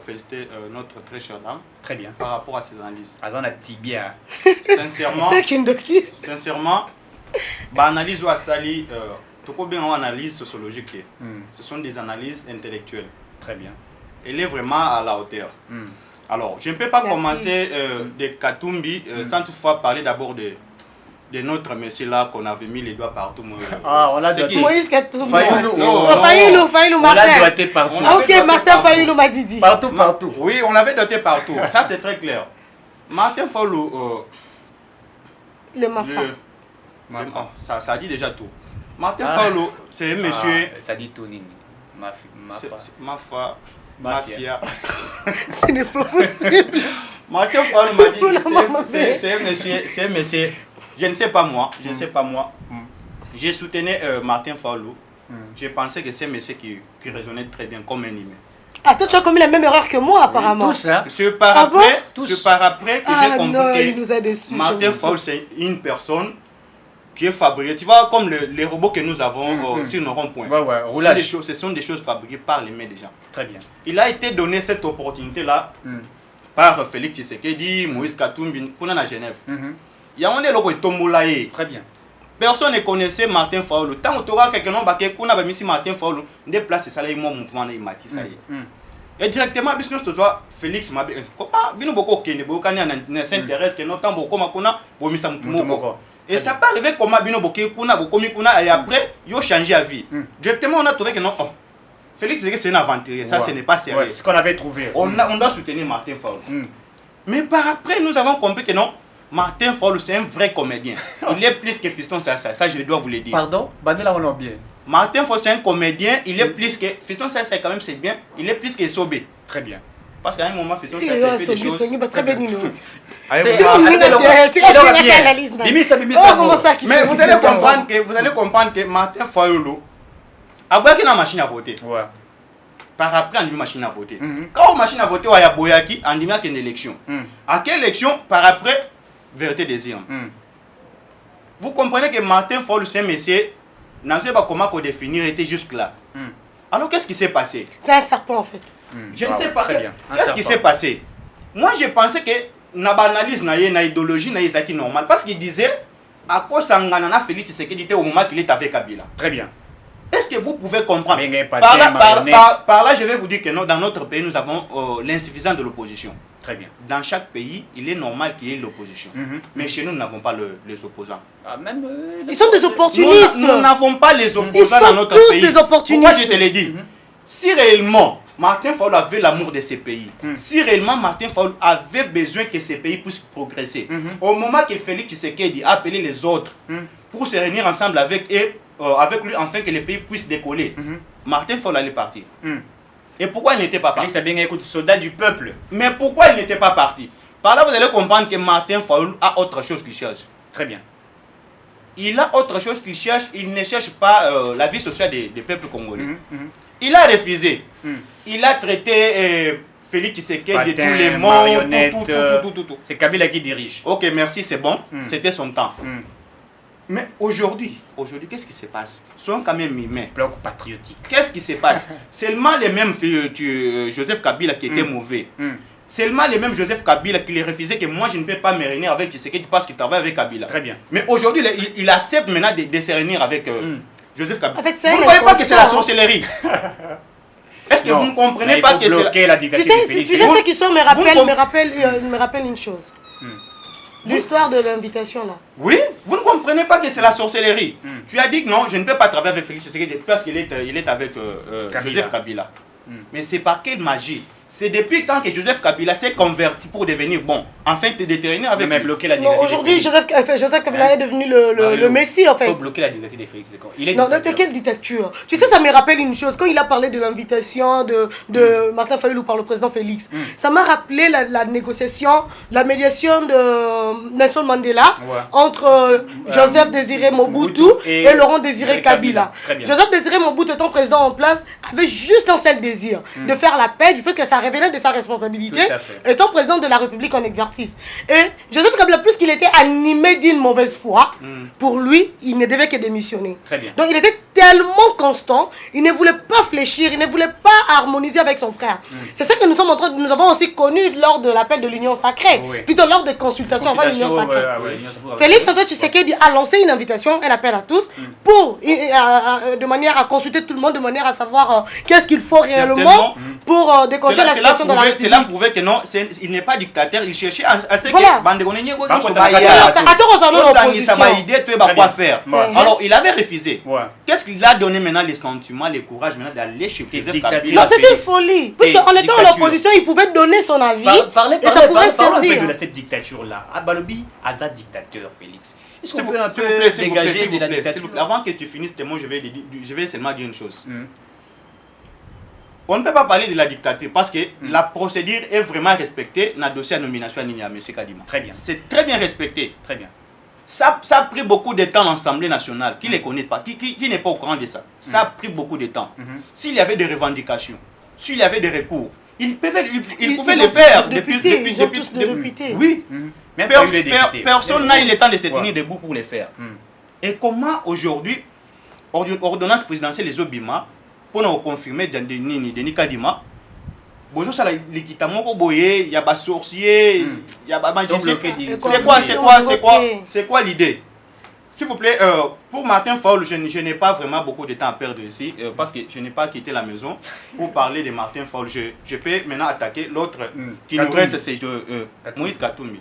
féliciter notre très chère dame. Très bien. Par rapport à ses analyses. Tibia. Sincèrement, l'analyse ou Sali, tout comme bien analyse sociologique, ce sont des analyses intellectuelles. Très bien. Elle est vraiment à la hauteur. Alors, je ne peux pas commencer de Katumbi sans toutefois parler d'abord de notre monsieur là qu'on avait mis les doigts partout. On l'a doigté. Moïse Katumbi. Fayulu, Martin. On l'a doigté partout. Ok, Martin Fayulu m'a dit. Partout. Oui, on l'avait doigté partout. Ça, c'est très clair. Martin Fayulu. Le Mafa. Ça dit déjà tout. Martin Fayulu, c'est un monsieur. Ça dit tout, Nini. Mafia. Ce n'est pas possible. Martin Fayulu m'a dit c'est un monsieur. Je ne sais pas moi. J'ai soutenu Martin Fayulu. J'ai pensé que c'est un monsieur qui raisonnait très bien comme un humain. Ah, toi tu as commis la même erreur que moi apparemment. Tous, hein? C'est par après que j'ai compris que Martin Fayulu c'est une personne qui est fabriquée. Tu vois, comme les robots que nous avons sur nos ronds-points. Ce sont des choses fabriquées par les mains des gens. Très bien. Il a été donné cette opportunité-là par Félix Tshisekedi, Moïse Katumbi, qu'on a à Genève. Il y a un logo et Tomboulaye. Très bien. Personne ne connaissait Martin Fayulu. Tant que tu auras quelqu'un qui a mis Martin Fayulu, des places, ça y mon mouvement, il m'a dit ça. Et directement, business to soit Félix m'a dit comment bien beaucoup qui ne s'intéresse que notre temps beaucoup makuna bomisa moko. Et ça peut arriver comment bien beaucoup kuna et après yo changé à vie. Directement on a trouvé que non Félix c'est un aventurier, ça ce n'est pas sérieux. C'est ce qu'on avait trouvé. On doit soutenir Martin Fayulu. Mais par après nous avons compris que non, Martin Fayulu c'est un vrai comédien. Il est plus que Fiston ça je dois vous le dire. Pardon, Bandela on a bien. Martin Fayulu c'est un comédien, il est plus que Fiston ça quand même c'est bien, il est plus que Sobé. Très bien. Parce qu'à un moment Fiston ça fait des choses. Très bien une autre. Mais vous allez comprendre que Martin Fayulu a besoin d'une machine à voter. Par après, on a une machine à voter. Quand on machine à voter, il y a Boyaki, on dit qu'il y a une élection. À quelle élection? Par après, vérité des urnes. Vous comprenez que Martin Fayulu, c'est un monsieur, je ne sais pas comment définir, était jusque là. Alors qu'est-ce qui s'est passé? C'est un serpent en fait. Je ne sais pas. Qu'est-ce qui s'est passé? Moi, je pensais que na analyse na idéologie na Isaki normal parce qu'il disait à cause de Félix Tshisekedi au moment qu'il est avec Kabila. Très bien. Est-ce que vous pouvez comprendre? Par là, je vais vous dire que dans notre pays, nous avons l'insuffisance de l'opposition. Très bien. Dans chaque pays, il est normal qu'il y ait l'opposition. Mais chez nous, nous n'avons pas les opposants. Ils sont des opportunistes. Nous n'avons pas les opposants dans notre pays. Ils sont tous des opportunistes. Pourquoi je te l'ai dit? Si réellement Martin Fayulu avait l'amour de ces pays, si réellement Martin Fayulu avait besoin que ces pays puissent progresser, au moment que Félix Tshisekedi a appelé les autres pour se réunir ensemble avec lui afin que les pays puissent décoller, Martin Fayulu allait partir. Et pourquoi il n'était pas parti? C'est bien écoute, soldat du peuple. Mais pourquoi il n'était pas parti? Par là, vous allez comprendre que Martin Fayulu a autre chose qu'il cherche. Très bien. Il a autre chose qu'il cherche. Il ne cherche pas la vie sociale des peuples congolais. Il a refusé. Il a traité Félix Tshisekedi de tous les mots. Tout. C'est Kabila qui dirige. Ok, merci, c'est bon. C'était son temps. Mais aujourd'hui, qu'est-ce qui se passe? Soyons quand même humains. Bloc patriotique. Qu'est-ce qui se passe? Seulement les mêmes Joseph Kabila qui était mauvais. Seulement les mêmes Joseph Kabila qui les refusait que moi je ne peux pas me réunir avec Tshisekedi parce qu'il travaille avec Kabila. Très bien. Mais aujourd'hui, il accepte maintenant de se réunir avec Joseph Kabila. En fait, vous ne voyez pas que c'est la sorcellerie? Est-ce que vous ne comprenez pas que c'est la Tu dictature sais, de Félix. tu sais ce qui sont me rappelle une chose. Hmm. L'histoire de l'invitation là. Oui, vous ne comprenez pas que c'est la sorcellerie. Tu as dit que non, je ne peux pas travailler avec Félix Tshisekedi parce qu'il est avec Joseph Kabila. Mais c'est par quelle magie? C'est depuis quand que Joseph Kabila s'est converti pour devenir bon, enfin te déterminer avec mais lui. bloquer la dictature. Aujourd'hui, Joseph Kabila est devenu le Messie en fait. Il faut bloquer la dictature de Félix. Il est Non, de quelle dictature? Tu sais, ça me rappelle une chose. Quand il a parlé de l'invitation de Martin Fayulu par le président Félix, ça m'a rappelé la négociation, la médiation de Nelson Mandela entre Joseph Désiré Mobutu et Laurent Désiré Kabila. Joseph Désiré Mobutu étant président en place avait juste un seul désir, de faire la paix, du fait que ça révélait de sa responsabilité, étant président de la République en exercice. Et Joseph Kabila, plus qu'il était animé d'une mauvaise foi, pour lui, il ne devait que démissionner. Donc il était tellement constant, il ne voulait pas fléchir, il ne voulait pas harmoniser avec son frère. C'est ça que nous avons aussi connu lors de l'appel de l'Union Sacrée, plutôt lors des consultations avant l'Union Sacrée. Félix Antoine Tshisekedi a lancé une invitation, un appel à tous, pour, de manière à consulter tout le monde, de manière à savoir qu'est-ce qu'il faut réellement pour décompter la situation de la République. Cela prouvait que non, il n'est pas dictateur, il cherchait à ce que quoi faire. Alors il avait refusé. Qu'est-ce qu'il a donné maintenant les sentiments, les courage maintenant d'aller chez Joseph Kabila? Non, c'est une folie. Puisqu'en étant en opposition, il pouvait donner son avis et ça pouvait servir. De cette dictature-là. Balobi, Azad dictateur, Félix. Est-ce qu'on peut un peu s'il vous dégager plaît, de la dictature? Avant que tu finisses tes mots, je vais seulement dire une chose. On ne peut pas parler de la dictature parce que la procédure est vraiment respectée dans le dossier de nomination à M. Kadima. Très bien. C'est très bien respecté. Très bien. Ça a pris beaucoup de temps à l'Assemblée nationale. Qui ne les connaît pas? Qui n'est pas au courant de ça? Ça a pris beaucoup de temps. S'il y avait des revendications, s'il y avait des recours, ils pouvaient le faire depuis. Oui. Personne n'a eu le temps de se tenir debout pour le faire. Et comment aujourd'hui, ordonnance présidentielle les Obima, pour nous confirmer Denis Kadima, il y a des sorciers, il y a des magiciens. C'est quoi l'idée? S'il vous plaît, pour Martin Fayulu, je n'ai pas vraiment beaucoup de temps à perdre ici, parce que je n'ai pas quitté la maison pour parler de Martin Fayulu. Je peux maintenant attaquer l'autre qui nous reste, c'est Moïse Katumbi.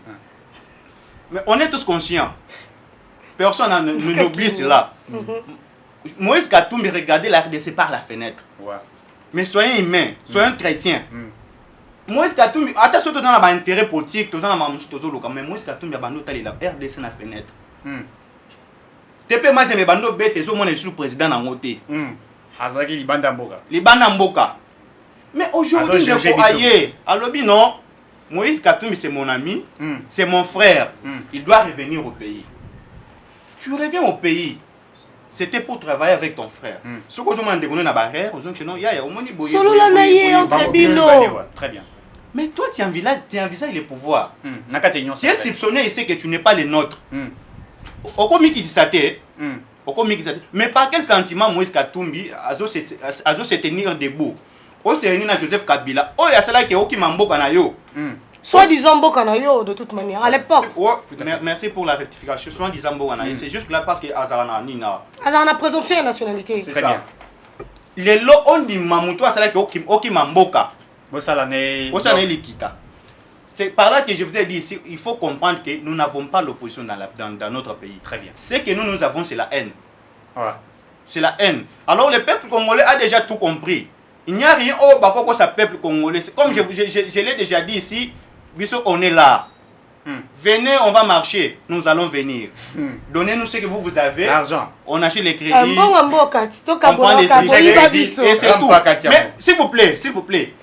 Mais on est tous conscients. Personne ne n'oublie cela. Moïse Katumbi regardait la RDC par la fenêtre. Mais soyez humains, soyez chrétiens. Moïse Katumbi, attention dans l'intérêt politique, mais Moïse Katumbi a bandé la RDC na fenêtre. Tepe maze me bando bete zo mona sous président na ngoté. Azaki libanda mboka. Libanda mboka. Mais aujourd'hui je faut ailleurs. Alobi non. Moïse Katumbi c'est mon ami, c'est mon frère. Il doit revenir au pays. Tu reviens au pays. C'était pour travailler avec ton frère. Ce que je m'en dégonne na barrière, aux gens non, ya au moni boye. Solo la naïe entre bino. Très bien. Mais toi tu envisages les pouvoirs. Nakati union. Tu es soupçonné ici que tu n'es pas le nôtre. Okomi qui disate. Mais par quel sentiment Moïse Katumbi a se tenir debout? O se réunir na Joseph Kabila. Oh ya cela que oki mamboka na yo. Soi-disant Bokanayo, de toute manière, à l'époque. Merci pour la rectification. Soi-disant Bokanayo, c'est juste là parce que Azarana Nina. Azarana présomption de nationalité. C'est ça. Les lots on dit Mamouto, c'est là que Oki Mamboka. Bosalane Likita. C'est par là que je vous ai dit ici, il faut comprendre que nous n'avons pas l'opposition dans notre pays. Très bien. Ce que nous avons, c'est la haine. C'est la haine. Alors le peuple congolais a déjà tout compris. Il n'y a rien au Bakoko, ça peuple congolais. Comme je l'ai déjà dit ici, on est là. Venez, on va marcher. Nous allons venir. Donnez-nous ce que vous avez. L'argent. On achète les crédits. On prend les crédits. Et c'est tout. Mais s'il vous plaît,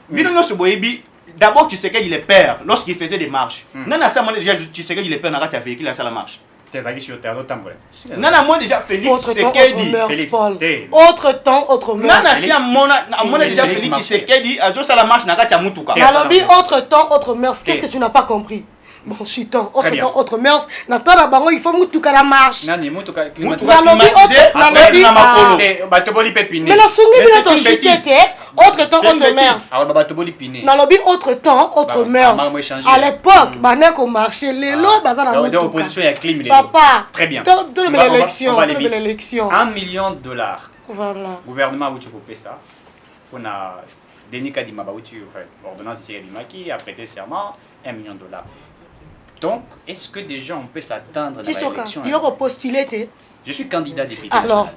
d'abord, tu sais qu'il est père lorsqu'il faisait des marches. Nana, ça, moi déjà, tu sais qu'il est père, n'a pas véhicule à la marche. Nana, moi déjà, Félix Tshisekedi. Autre temps, autre mœurs. Nana, si moi déjà, Félix Tshisekedi, à la marche, n'a pas Moutuka. Nalobi, autre temps, autre mœurs. Qu'est-ce que tu n'as pas compris? Bon, chiton, autre temps, autre mœurs. N'attends pas, il faut Moutuka la marche. Nani, Moutuka climatisé. Nalobi, mais la soumis de ton chité, autre temps, autre mœurs. Nalobi, autre temps, autre mœurs. À l'époque, banek au marché, les lots, bazar la Moutuka. Papa, très bien. Tout l'élection. $1 million. Voilà. Gouvernement, vous pouvez ça. On a Denis Kadima Baouti, ordonnance de Kadima qui a prêté serment, $1 million. Donc, est-ce que déjà on peut s'attendre à l'élection? Il y aura postulé. Je suis candidat député. Alors,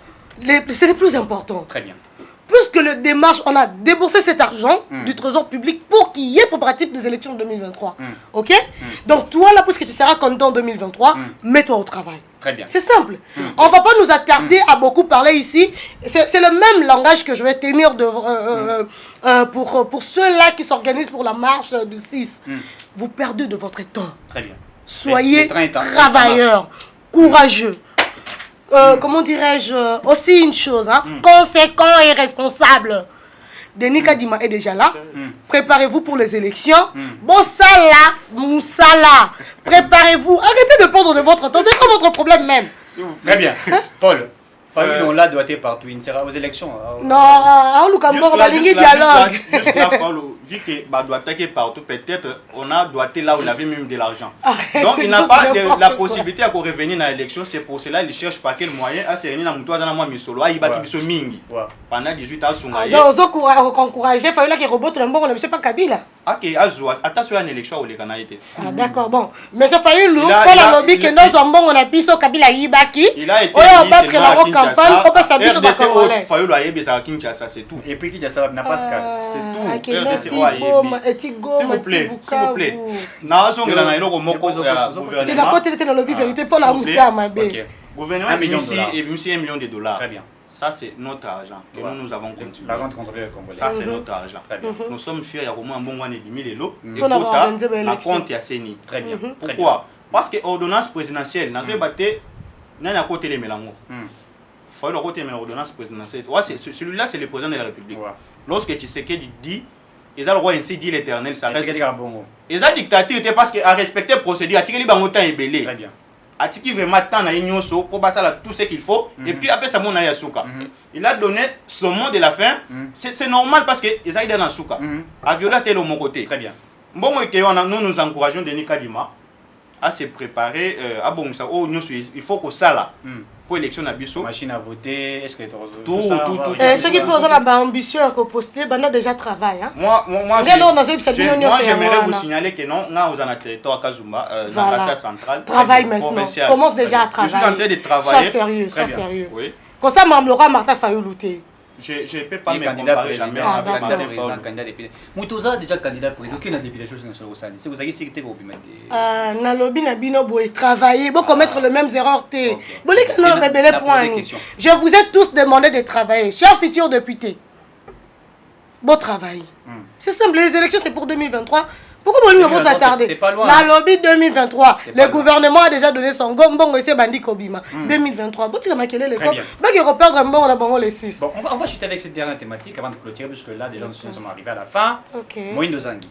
c'est le plus important. Très bien. Puisque le démarche, on a déboursé cet argent du trésor public pour qu'il y ait préparatif des élections de 2023. Ok? Donc toi là, puisque tu seras candidat en 2023, mets-toi au travail. Très bien. C'est simple. On ne va pas nous attarder à beaucoup parler ici. C'est le même langage que je vais tenir pour ceux-là qui s'organisent pour la marche du 6. Vous perdez de votre temps. Très bien. Soyez travailleurs, courageux. Comment dirais-je, aussi une chose, conséquent et responsable. Denis Kadima est déjà là. Préparez-vous pour les élections. Bon, ça là, Moussala, préparez-vous. Arrêtez de perdre de votre temps. C'est quoi votre problème même? Très bien. Paul, Fayoulou là doit être partout. Il sera aux élections. Non, on va dialogue. Juste là, vu que doit attaquer partout, peut-être on doit être là où il avait même de l'argent. Donc il n'a pas la possibilité à revenir dans l'élection. C'est pour cela qu'il cherche par quel moyen à se réunir dans le solo. Il va être mingi. Pendant 18 ans, donc on encourager Fayoulou qui robote le bon, on ne sait pas Kabila. Ok, attention à l'élection où les Canadiens. D'accord, bon. Mais ce Fayoulou, pour la lobby que nous avons, on a pissé au Kabila Yibaki. Il a été campagne, on peut s'habiller sur la Fayoulou a été à Kinshasa, c'est tout. Et puis Kinshasa n'a pas ce cas. C'est tout. S'il vous plaît, s'il vous plaît. Nazo ngela na moko ya gouvernement. Tu n'as pas été dans le lobby vérité pour la mouta ma bé. Gouvernement $1 million. Très bien. Ça c'est notre argent que nous avons continué. L'argent de contrôler Congolais. Ça c'est notre argent. Très bien. Nous sommes fiers ya comment bon wana 10 000 et quota la compte ya Seni. Très bien. Pourquoi? Parce que ordonnance présidentielle n'a pas batté n'a côté les mélango. Faut le côté l'ordonnance présidentielle. Celui-là c'est le président de la République. Lorsque tu sais que dit ils ont le droit ainsi dit l'Éternel ça reste. Ils ont dictature parce que à respecter procédure, à tirer ban autant ébélé. Très bien. À tirer vraiment temps na nyonso pour passer tout ce qu'il faut et puis après ça mon ayasuka. Il a donné son mot de la fin. C'est normal parce que ils ont dans souka. À violer tel mon côté. Très bien. Bon moi nous encourageons Denis Kadima à se préparer à bon ça il faut que ça là pour l'élection à Bissau. Machine à voter, est-ce que tout. Ceux qui posent la ambition à poster, ben déjà travail. Moi j'aimerais vous signaler que non, nous avons un territoire Kazumba, dans la Kassia centrale. Travail maintenant. Commence déjà à travailler. Je suis en train de travailler. Sois sérieux. Oui. Comme ça, Mme Laura Martin Fayoulou. Je ne peux pas me comparer jamais avec Martin Fayoulou. Moutoza déjà candidat président, qui n'a députation nationale au Sani. C'est vous avez cité vos bimades. Na lobby na bino boy travailler, bon commettre les mêmes erreurs té. Bolé que nous rebelle point. Je vous ai tous demandé de travailler, chers futurs députés. Bon travail. C'est simple, les élections c'est pour 2023. Pourquoi vous ne s'attarder? La lobby 2023, le gouvernement a déjà donné son gombon et c'est Bandi Kobima. 2023. Bon, tu as maquillé les corps. Bah, il reperdre un bon, on a bon les 6. Bon, on va chuter avec cette dernière thématique avant de clôturer, puisque là, déjà, nous sommes arrivés à la fin. Ok. Moïndo Zangui.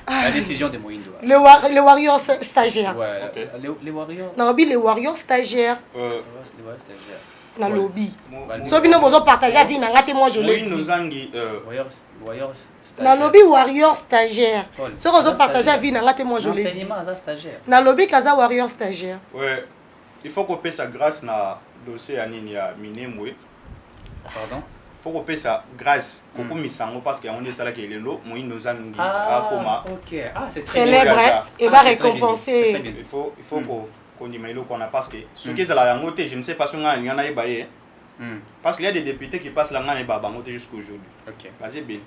La décision de Moïndo. Les Warriors stagiaires. Ouais, les Warriors. Non, les Warriors stagiaires. Les Warriors stagiaires. Na lobby. So bino bozo partager vie na ngate moi je l'ai dit. Moïndo Zangui Warriors na lobby Warriors stagiaire. So bozo partager vie na ngate moi je l'ai dit. Enseignement za stagiaire. Na lobby kaza Warriors stagiaire. Ouais. Il faut qu'on paie sa grâce na dossier à nini ya Minemwe. Pardon. Faut qu'on paie sa grâce pour misango parce qu'on est ça là qui est le Moïndo Zangui à Koma. OK. Ah, c'est très bien. Célèbre et va récompenser. Il faut qu'on dit mais qu'on a parce que ce qui est la langote je ne sais pas si on a y en a ébaillé parce qu'il y a des députés qui passent la ngana eba bangote jusqu'à aujourd'hui. OK. Basé bien.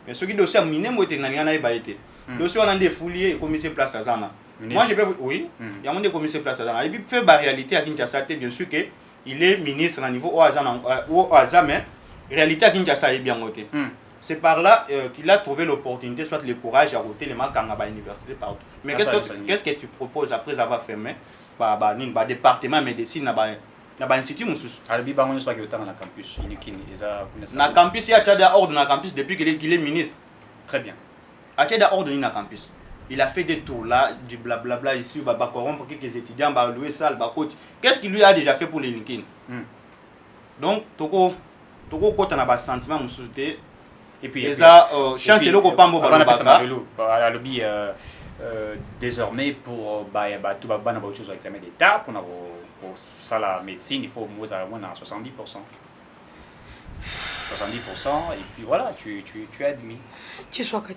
Mais ce qui dossier miné mo était na ngana ébaillé. Dossier on a des fouliers et commissaire place à Zana. Moi je peux oui, il y a mon des commissaire place à Zana et puis peu la réalité à Kinshasa bien sûr que il est ministre à niveau au Azana au Azame réalité à Kinshasa est bien noté. C'est par là qu'il a trouvé l'opportunité, soit le courage à ôter les marques à l'université partout. Mais qu'est-ce que tu proposes après avoir fermé le département de médecine dans l'institut Moussous? Albi Bangon soit qui est dans la campus. Dans le campus, il y a des ordres dans le campus depuis qu'il est ministre. Très bien. Il y a des ordres dans le campus. Il a fait des tours là, du blablabla ici, pour quelques étudiants, louer salle, qu'est-ce qu'il lui a déjà fait pour les LinkedIn? Donc, Toko, quand on a un sentiment Moussous, et puis chance le kopambo balobaka à lobby désormais pour tout ba na autre chose examen d'état pour ça la médecine il faut moins à 70%. et puis voilà, tu es admis. Tchiswaka,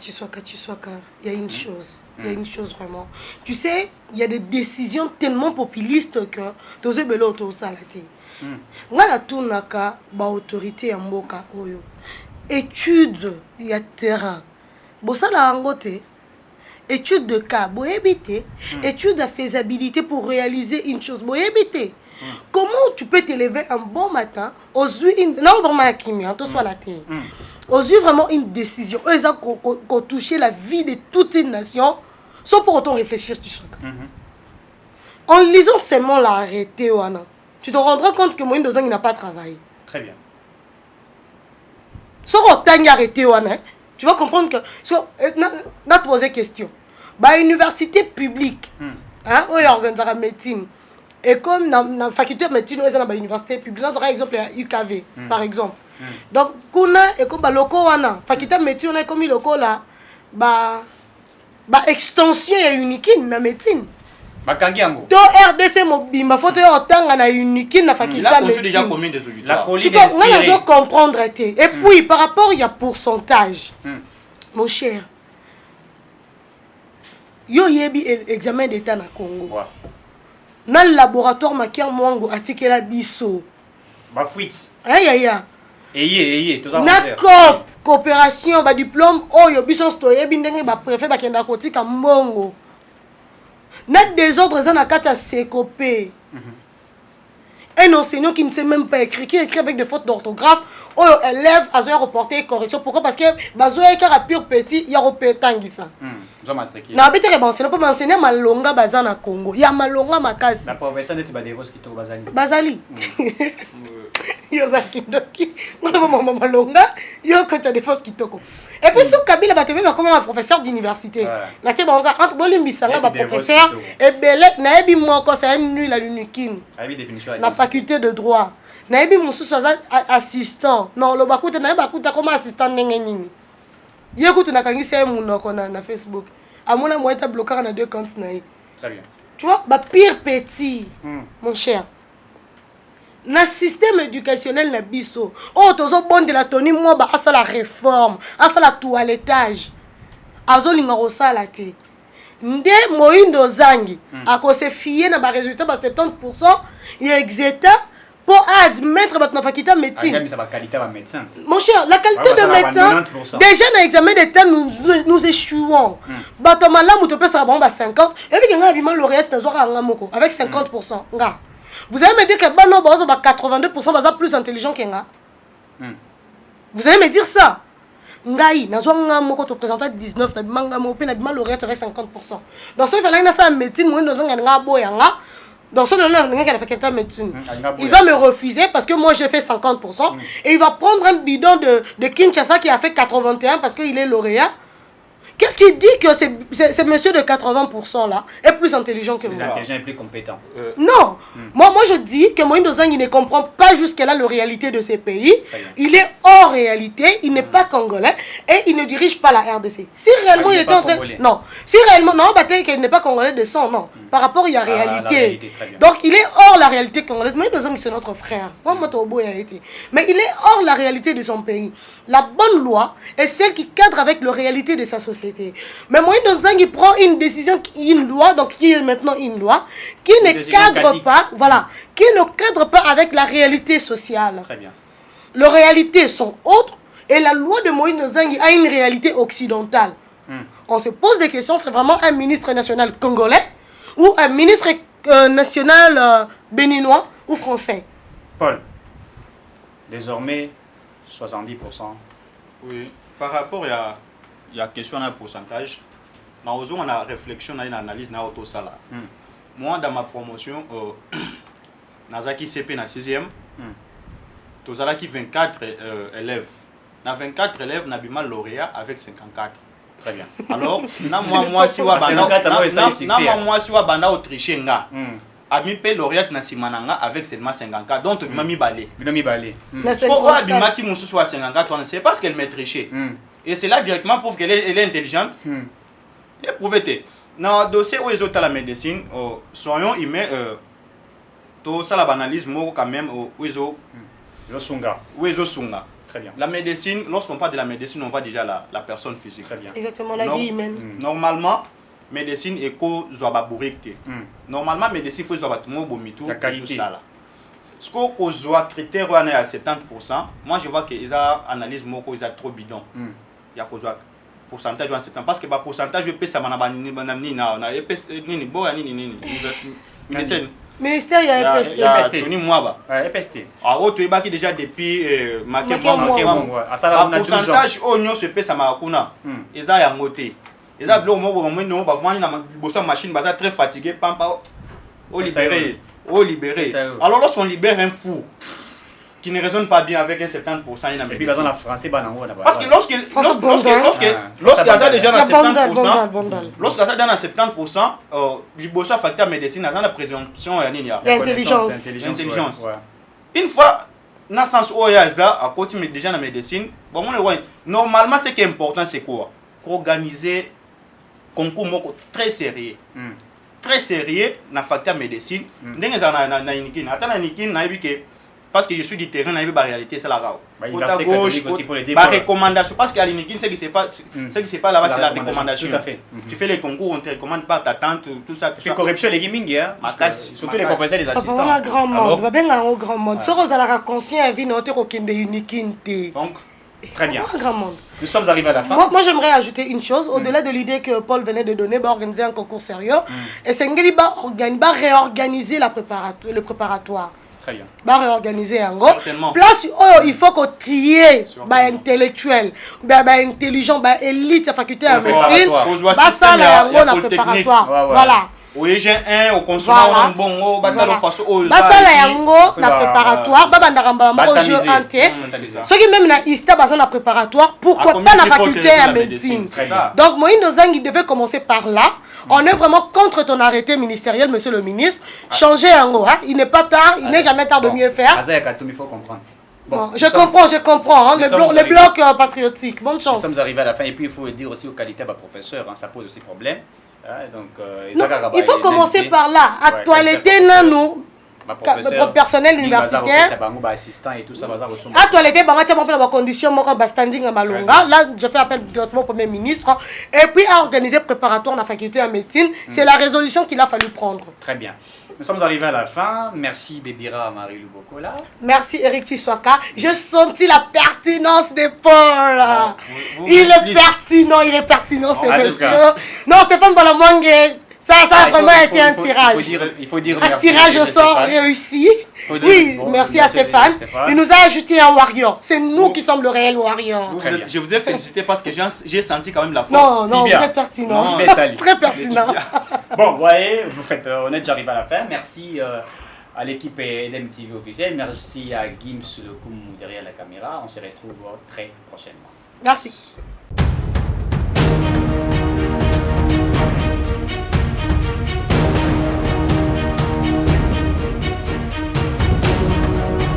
il y a une chose. Il y a une chose vraiment. Tu sais, il y a des décisions tellement populistes que tu sais belo to salate. Ngala tunaka ba autorité en mboka oyo. Étude ya terrain. Bosala angote. Étude de cas, boyebite. Étude de faisabilité pour réaliser une chose, boyebite. Comment tu peux te lever un bon matin, non vraiment la chimie, toi soit la terre. Oser vraiment une décision, qu'on toucher la vie de toute une nation, sans pour autant réfléchir tu En lisant seulement l'arrêté, tu te rendras compte que Moïse Dozang n'a pas travaillé. Très bien. Sans autant arrêté, tu vas comprendre que, n'a posé question. Bah, université publique, où il organise la médecine. Et comme dans la faculté de médecine, on a l'université publique, on a exemple à UKV, par exemple. Donc, kuna et comme loko wana, faculté de médecine, on a comme loko là, bah extension et unique na médecine. Bakangi yango. To RDC mobimba faut te otanga na unique na faculté de médecine. Déjà combien des auditeurs? La colline est inspirée. On a comprendre été. Et puis par rapport il y a pourcentage. Mon cher. Yo yebi examen d'état na Congo. Ouais. Dans le laboratoire Makia Mwango atikela biso. Ba fuite. Aya. Eye, tout ça. Na coopération ba diplôme oyo biso stoyebi ndenge ba préfet ba kenda kotika mbongo. Na désordre za na kata sécopé. Un enseignant qui ne sait même pas écrire, qui écrit avec des fautes d'orthographe, ou élève à reporter correction. Pourquoi? Parce que bazoya kara pur petit, ya repetangisa. Na bete ke enseigner pas m'enseigner malonga baza na Congo. Ya malonga makasi. Na professeur neti ba devos ki to bazali. Bazali. Yo za kindoki. Ngona mama malonga, yo ko ta devos ki toko. Et puis sous Kabila ba tebe ba comme un professeur d'université. Na tie ba entre bolimbisanga ba professeur et belek na ebi moko ça nul à l'unikin. Abi définition la faculté de droit. Na ebi mususu assistant. Non, lo bakuta na bakuta comme assistant ndenge nini. Yekutu na kangisa munoko na Facebook. Amona moi ta bloqué na deux comptes na. Très bien. Tu vois, ba pire petit, mon cher. Na système éducationnel na biso. Oh, tozo bon de la toni moi ba asa la réforme, asa la toilettage. Azo linga rosala te. Nde Moïndo Zangi a se fier na ba résultat ba 70%, il exéta pour admettre notre faculté de médecine. Mon cher, la qualité de médecin, déjà dans l'examen d'état, nous échouons. Batomala, nous te peut savoir 50. Et puis, il y a un lauréat avec 50%. Vous allez me dire que Bano Bazo 82% est plus intelligent que moi. Vous allez me dire ça. Ngai, nazwanga moko te présenter 19, na bimanga mo pe na bimanga lauréat avec 50%. Donc, ça il fallait que ça médecine, moi, nous avons boyanga. Dans ce moment-là, il va me refuser parce que moi j'ai fait 50% et il va prendre un bidon de Kinshasa qui a fait 81 parce qu'il est lauréat. Qu'est-ce qui dit que ce monsieur de 80% là est plus intelligent que moi? Plus intelligent et plus compétent. Non. Moi je dis que Moïse Dozang il ne comprend pas jusque-là la réalité de ces pays. Il est hors réalité, il n'est pas congolais et il ne dirige pas la RDC. Si réellement il était en train... Non. Si réellement... Non, qu'il n'est pas congolais de sang, non. Par rapport à la réalité. Donc il est hors la réalité congolaise. Moïse Dozang c'est notre frère. Mais il est hors la réalité de son pays. La bonne loi est celle qui cadre avec la réalité de sa société. Mais Moïse Dozang il prend une décision, une loi, donc qui est maintenant une loi, qui ne cadre pas, voilà, qui ne cadre pas avec la réalité sociale. Très bien. Les réalités sont autres et la loi de Moïse Dozang a une réalité occidentale. On se pose des questions, c'est vraiment un ministre national congolais ou un ministre national béninois ou français. Paul, désormais 70%. Oui, par rapport à la question d'un pourcentage, on a une réflexion, on a une analyse, on a tout ça là. Moi, dans ma promotion, Nazaki CP na 6e, tous qui 24 élèves. Na 24 élèves, on a bien lauréat avec 54. Très bien. Alors, moi si banda autrichien nga. Ami pe lauréat na simananga avec seulement 54. Donc tu m'as mis balé. Pourquoi abima qui mususu wa 54, c'est parce qu'elle m'a triché. Et c'est là directement prouve qu'elle est intelligente. Et prouvé. Dans le dossier où ils ont la médecine, soyons humains, tout ça la banalisme quand même où ils ont Zosunga. Oui, Zosunga. Très bien. La médecine, lorsqu'on parle de la médecine, on voit déjà la personne physique. Très bien. Exactement, la vie humaine. Normalement, médecine est co zoaba bourricte. Normalement, médecine faut zoaba tout le monde bomitou. La qualité. Ce qu'on zoa critère on est à 70%. Moi, je vois qu'ils ont analyse moko, ils ont trop bidon. Il y a quoi pourcentage à 70 parce que le pourcentage je paye ça manabani na nini boya nini Ministère, il y a EPST. Il y a Tony Mwaba. EPST. Alors, tu es baki déjà depuis marqué Moi. le pourcentage au nyo se paye ça makuna. Ils ont ya moté. Ils ont bloqué au moment où on va vendre la machine, ils sont très fatigués, pampa au libéré. Alors lorsqu'on libère un fou qui ne raisonne pas bien avec un 70%, il a et puis dans la français parce que lorsqu'il y a déjà dans 70%, lorsqu'il y a dans 70%, l'ibosha facteur médecine a la présomption et l'intelligence. Une fois dans le sens où il y a à côté déjà dans la médecine, bon normalement ce qui est important c'est quoi? Organiser concours très sérieux. Très sérieux dans le facteur médecine. Parce que je suis du terrain, la réalité c'est la rao. Côte à gauche, la recommandation. Parce qu'à l'iniquine, ce qui se passe là-bas, c'est la recommandation. Tout à fait. Tu fais les concours, on te recommande pas ta tante, tout ça. Puis corruption, les gaming, surtout les professeurs, les assistants. Pas grand monde, pas bien un grand monde. Ce que la conscient, elle vit dans le uniquine. Donc, très bien. Grand monde. Nous sommes arrivés à la fin. Moi j'aimerais ajouter une chose, au-delà de l'idée que Paul venait de donner, organiser un concours sérieux, et c'est réorganiser le préparatoire. Très bien. Réorganiser en gros. Place où il faut qu'on trie intellectuel, intelligent, élite, sa faculté à médecine. Ça là en gros dans préparatoire. Voilà. Oui, j'ai un au consulat en bongo, batalo façon au. Ça là en gros dans préparatoire, au jeu entier. Ceux qui même na ista dans la préparatoire, pourquoi pas la faculté à médecine. Donc Moïse Nozang il devait commencer par là. On est vraiment contre ton arrêté ministériel, monsieur le ministre. Changez en gros, il n'est pas tard, il n'est jamais tard de mieux faire. Il faut comprendre. Bon, je comprends, les blocs patriotiques. Bonne chance. Nous sommes arrivés à la fin et puis il faut dire aussi aux qualités des professeurs, ça pose aussi problème. Il faut commencer par là. Actualité, nous, personnel universitaire. Actualité, la condition, standing à Malonga. Là, je fais appel directement au Premier ministre. Et puis, à organiser préparatoire dans la faculté en médecine. C'est la résolution qu'il a fallu prendre. Très bien. Nous sommes arrivés à la fin. Merci Bébira Marie Lubokola. Merci Eric Tiswaka. J'ai senti la pertinence des Paul. Il est pertinent, c'est monsieur. Non, Stéphane Balamangue, ça a vraiment été un tirage. Il faut dire un tirage au sort réussi. Oui, bon, merci à Stéphane. Il nous a ajouté un warrior. C'est nous qui sommes le réel warrior. Je vous ai félicité parce que j'ai senti quand même la force. Non, très pertinent. Très pertinent. Bon, vous voyez, on est déjà arrivé à la fin. Merci à l'équipe EDEM TV officielle. Merci à Gims le Koum derrière la caméra. On se retrouve très prochainement. Merci.